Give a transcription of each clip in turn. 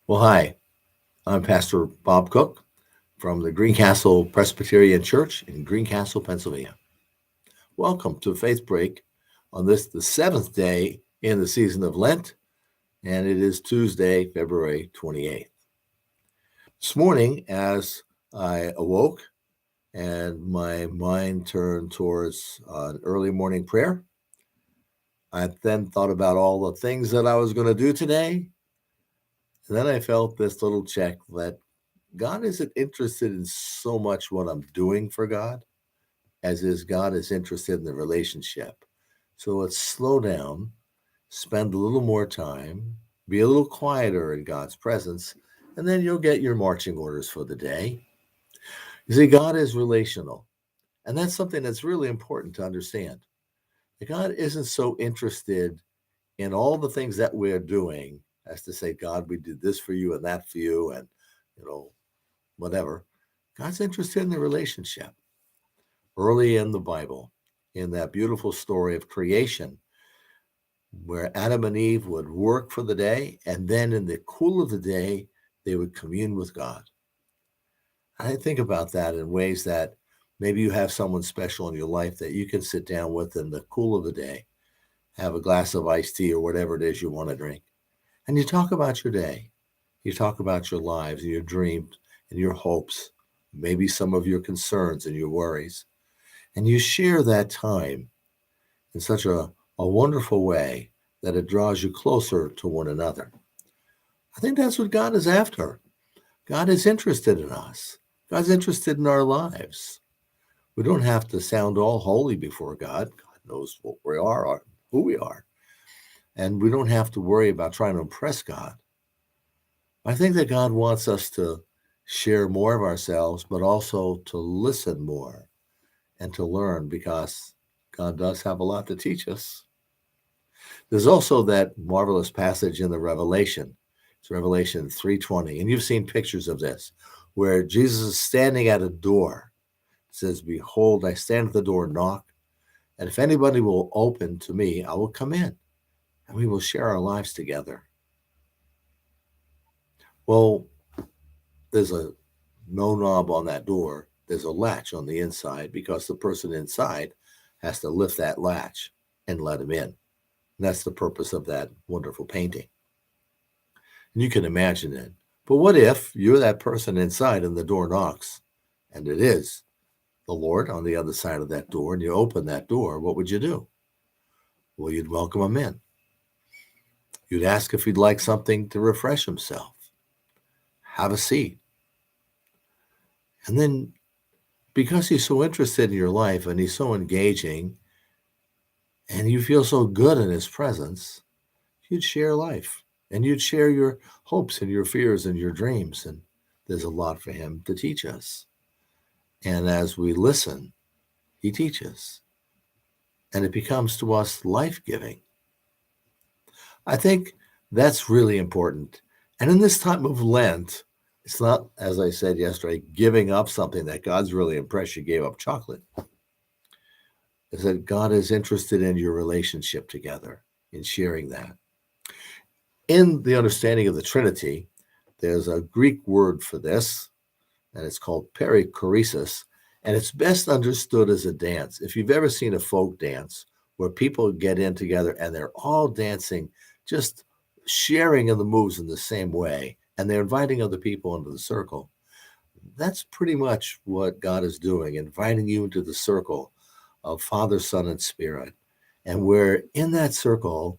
Well, hi, I'm Pastor Bob Cook from the Greencastle Presbyterian Church in Greencastle, Pennsylvania. Welcome to Faithbreak on the seventh day in the season of Lent, and it is Tuesday, February 28th. This morning, as I awoke and my mind turned towards an early morning prayer, I then thought about all the things that I was going to do today. And then I felt this little check that God isn't interested in so much what I'm doing for God as is God is interested in the relationship. So let's slow down, spend a little more time, be a little quieter in God's presence, and then you'll get your marching orders for the day. You see, God is relational, and that's something that's really important to understand. God isn't so interested in all the things that we're doing as to say, God, we did this for you and that for you, and whatever. God's interested in the relationship. Early in the Bible, in that beautiful story of creation, where Adam and Eve would work for the day, and then in the cool of the day, they would commune with God. I think about that in ways that maybe you have someone special in your life that you can sit down with in the cool of the day, have a glass of iced tea or whatever it is you want to drink, and you talk about your day. You talk about your lives and your dreams and your hopes, maybe some of your concerns and your worries. And you share that time in such a wonderful way that it draws you closer to one another. I think that's what God is after. God is interested in us. God's interested in our lives. We don't have to sound all holy before God. God knows what we are, or who we are. And we don't have to worry about trying to impress God. I think that God wants us to share more of ourselves, but also to listen more and to learn, because God does have a lot to teach us. There's also that marvelous passage in the Revelation. It's Revelation 3:20, and you've seen pictures of this, where Jesus is standing at a door. It says, "Behold, I stand at the door and knock, and if anybody will open to me, I will come in, and we will share our lives together." Well, there's no knob on that door. There's a latch on the inside, because the person inside has to lift that latch and let him in. And that's the purpose of that wonderful painting. And you can imagine it. But what if you're that person inside and the door knocks, and it is the Lord on the other side of that door, and you open that door? What would you do? Well, you'd welcome him in. You'd ask if he'd like something to refresh himself. Have a seat. And then, because he's so interested in your life and he's so engaging and you feel so good in his presence, you'd share life and you'd share your hopes and your fears and your dreams. And there's a lot for him to teach us. And as we listen, he teaches. And it becomes to us life-giving. I think that's really important. And in this time of Lent, it's not, as I said yesterday, giving up something that God's really impressed you gave up chocolate. It's that God is interested in your relationship together, in sharing that. In the understanding of the Trinity, there's a Greek word for this, and it's called perichoresis, and it's best understood as a dance. If you've ever seen a folk dance where people get in together and they're all dancing, just sharing in the moves in the same way, and they're inviting other people into the circle, that's pretty much what God is doing, inviting you into the circle of Father, Son, and Spirit. And where in that circle,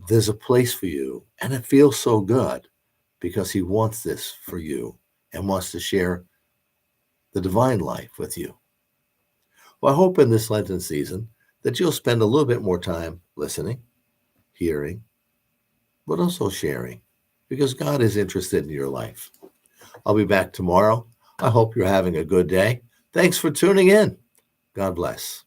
there's a place for you, and it feels so good because he wants this for you and wants to share the divine life with you. Well, I hope in this Lenten season that you'll spend a little bit more time listening, hearing, but also sharing, because God is interested in your life. I'll be back tomorrow. I hope you're having a good day. Thanks for tuning in. God bless.